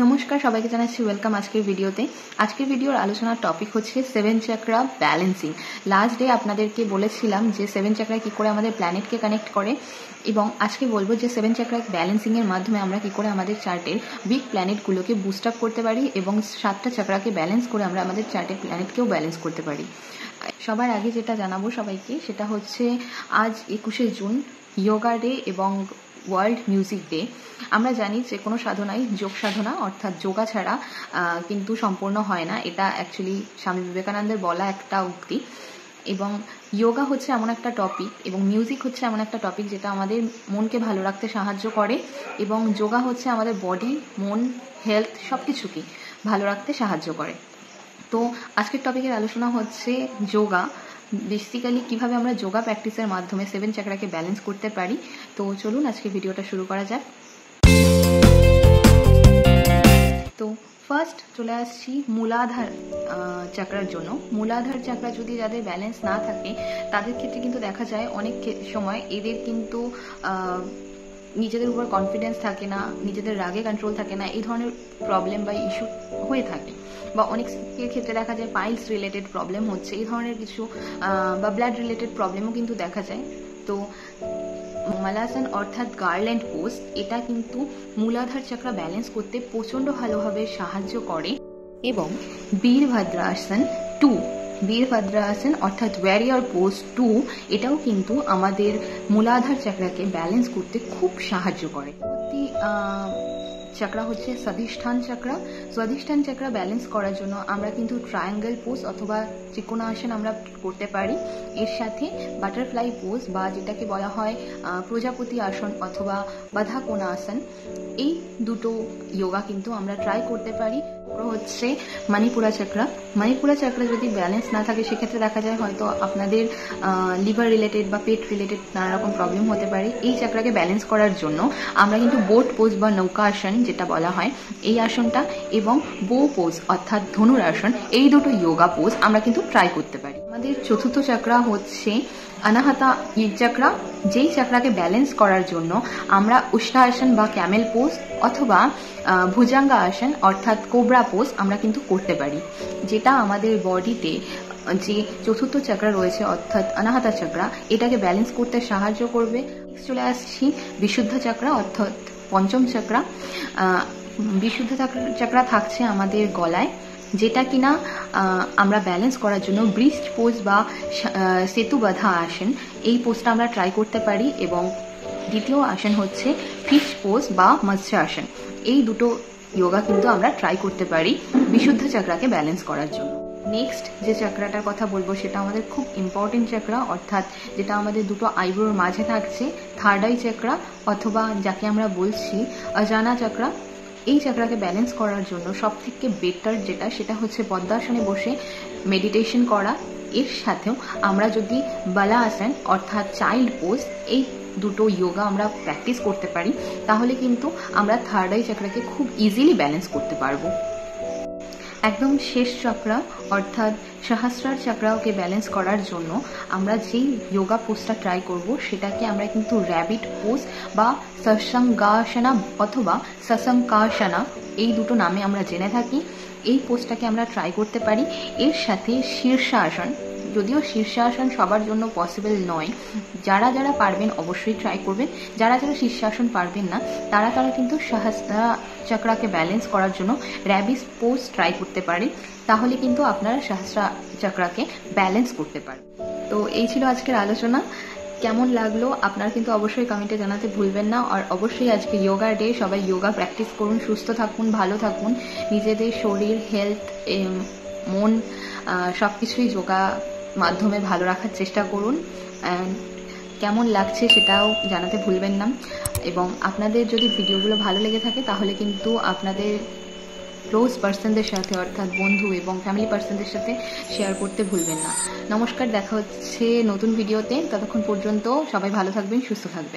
নমস্কার, সবাইকে জানাচ্ছি ওয়েলকাম আজকের ভিডিওতে। আজকের ভিডিওর আলোচনার টপিক হচ্ছে 7 চাকরা ব্যালেন্সিং। লাস্ট ডে আপনাদেরকে বলেছিলাম যে 7 চাকরা কি করে আমাদের প্ল্যানেটকে কানেক্ট করে, এবং আজকে বলবো যে 7 চাকরা ব্যালেন্সিং এর মাধ্যমে আমরা কি করে আমাদের চার্টের উইক প্ল্যানেটগুলোকে বুস্ট আপ করতে পারি এবং 7টা চাকরাকে ব্যালেন্স করে আমরা আমাদের চার্টের প্ল্যানেটকেও ব্যালেন্স করতে পারি। সবার আগে যেটা জানাবো সবাইকে সেটা হচ্ছে আজ 21শে জুন যোগা ডে এবং ওয়ার্ল্ড মিউজিক ডে। আমরা জানি যে কোনো সাধনাই যোগ সাধনা অর্থাৎ যোগা ছাড়া কিন্তু সম্পূর্ণ হয় না। এটা অ্যাকচুয়ালি স্বামী বিবেকানন্দের বলা একটা উক্তি। এবং যোগা হচ্ছে এমন একটা টপিক এবং মিউজিক হচ্ছে এমন একটা টপিক যেটা আমাদের মনকে ভালো রাখতে সাহায্য করে, এবং যোগা হচ্ছে আমাদের বডি, মন, হেলথ সব কিছুকে ভালো রাখতে সাহায্য করে। তো আজকের টপিকের আলোচনা হচ্ছে যোগা, বেসিক্যালি কিভাবে আমরা যোগা প্র্যাকটিসের মাধ্যমে 7 চাকরাকে ব্যালেন্স করতে পারি। তো চলুন আজকে ভিডিওটা শুরু করা যাক। তো ফার্স্ট চলে আসছি মূলাধার চাকরার জন্য। মূলাধার চাকরা যদি যাদের ব্যালেন্স না থাকে তাদের ক্ষেত্রে কিন্তু দেখা যায় অনেক সময় এদের কিন্তু নিজেদের উপর কনফিডেন্স থাকে না, নিজেদের রাগে কন্ট্রোল থাকে না, এই ধরনের প্রবলেম বা ইস্যু হয়ে থাকে। বা অনেকের ক্ষেত্রে দেখা যায় পাইলস রিলেটেড প্রবলেম হচ্ছে, এই ধরনের কিছু বা ব্লাড রিলেটেড প্রবলেমও কিন্তু দেখা যায়। তো মালাসন অর্থাৎ গার্ল্যান্ড পোজ, এটা কিন্তু মূলাধার চাকরা ব্যালেন্স করতে প্রচণ্ড ভালোভাবে সাহায্য করে। এবং বীরভদ্রাসন 2, বীরভদ্রাসন অর্থাৎ ওয়ারিয়র পোজ 2, এটাও কিন্তু আমাদের মূলাধার চাকরাকে ব্যালেন্স করতে খুব সাহায্য করে। চাকরা হচ্ছে স্বাধিষ্ঠান চাকরা। স্বাধিষ্ঠান চাকরা ব্যালেন্স করার জন্য আমরা কিন্তু ট্রায়াঙ্গেল পোজ অথবা ত্রিকোণাসন আমরা করতে পারি। এর সাথে বাটারফ্লাই পোজ বা যেটাকে বলা হয় প্রজাপতি আসন অথবা বাধা কোণাসন, এই দুটো যোগা কিন্তু আমরা ট্রাই করতে পারি। হচ্ছে মণিপুরা চাকরা। মণিপুরা চাকরা যদি ব্যালেন্স না থাকে সেক্ষেত্রে দেখা যায় হয়তো আপনাদের লিভার রিলেটেড বা পেট রিলেটেড নানা রকম প্রবলেম হতে পারে। এই চাকরাকে ব্যালেন্স করার জন্য আমরা কিন্তু বোট পোজ বা নৌকা আসন যেটা বলা হয় এই আসনটা এবং বো পোজ অর্থাৎ ধনুর আসন, এই দুটো যোগা পোজ আমরা কিন্তু ট্রাই করতে পারি। আমাদের চতুর্থ চাকরা হচ্ছে অনাহতা চাকরা, যেই চাকরাকে ব্যালেন্স করার জন্য আমরা উষ্ণাসন বা ক্যামেল পোজ অথবা ভুজাঙ্গা আসন অর্থাৎ কোবরা পোজ আমরা কিন্তু করতে পারি, যেটা আমাদের বডিতে যে চতুর্থ চাকরা রয়েছে অর্থাৎ অনাহতা চাকরা, এটাকে ব্যালেন্স করতে সাহায্য করবে। চলে আসছি বিশুদ্ধ চাকরা অর্থাৎ পঞ্চম চাকরা। বিশুদ্ধ চাকরা থাকছে আমাদের গলায়, যেটা কিনা আমরা ব্যালেন্স করার জন্য ব্রিস্ট পোজ বা সেতু বাধা আসন, এই পোজটা আমরা ট্রাই করতে পারি। এবং দ্বিতীয় আসন হচ্ছে ফিশ পোজ বা মৎস্য আসন, এই দুটো যোগা কিন্তু আমরা ট্রাই করতে পারি বিশুদ্ধ চাকরাকে ব্যালেন্স করার জন্য। নেক্সট যে চাকরাটার কথা বলবো সেটা আমাদের খুব ইম্পর্টেন্ট চাকরা, অর্থাৎ যেটা আমাদের দুটো আইব্রোর মাঝে থাকছে, থার্ড আই চাকরা অথবা যাকে আমরা বলছি অজানা চাকরা। এই চাকরাকে ব্যালেন্স করার জন্য সব থেকে বেটার যেটা সেটা হচ্ছে পদ্মাসনে বসে মেডিটেশন করা। এর সাথেও আমরা যদি বালা আসন অর্থাৎ চাইল্ড পোজ, এই দুটো যোগা আমরা প্র্যাকটিস করতে পারি, তাহলে কিন্তু আমরা থার্ড আই চাকরাকে খুব ইজিলি ব্যালেন্স করতে পারবো। একদম শেষ চক্রা অর্থাৎ সহস্রার চাকরাকে ব্যালেন্স করার জন্য আমরা যেই যোগা পোজটা ট্রাই করব সেটাকে আমরা কিন্তু র্যাবিট পোজ বা সসঙ্গাসনা অথবা সসঙ্কাসনা, এই দুটো নামে আমরা জেনে থাকি। এই পোজটাকে আমরা ট্রাই করতে পারি। এর সাথে শীর্ষাসন, যদিও শীর্ষাসন সবার জন্য পসিবল নয়, যারা যারা পারবেন অবশ্যই ট্রাই করবেন। যারা যারা শীর্ষাসন পারবেন না তারা কিন্তু সহস্রা চাকরাকে ব্যালেন্স করার জন্য র্যাবিট পোজ ট্রাই করতে পারে, তাহলে কিন্তু আপনারা সহস্রা চাকরাকে ব্যালেন্স করতে পারেন। তো এই ছিল আজকের আলোচনা। কেমন লাগলো আপনার কিন্তু অবশ্যই কমেন্টে জানাতে ভুলবেন না। আর অবশ্যই আজকে যোগা ডে, সবাই যোগা প্র্যাকটিস করুন, সুস্থ থাকুন, ভালো থাকুন, নিজেদের শরীর, হেলথ, মন সব কিছুই যোগা মাধ্যমে ভালো রাখার চেষ্টা করুন। কেমন লাগছে সেটাও জানাতে ভুলবেন না। এবং আপনাদের যদি ভিডিওগুলো ভালো লেগে থাকে তাহলে কিন্তু আপনাদের ক্লোজ পার্সনদের সাথে অর্থাৎ বন্ধু এবং ফ্যামিলি পার্সনদের সাথে শেয়ার করতে ভুলবেন না। নমস্কার, দেখা হচ্ছে নতুন ভিডিওতে। ততক্ষণ পর্যন্ত সবাই ভালো থাকবেন, সুস্থ থাকবেন।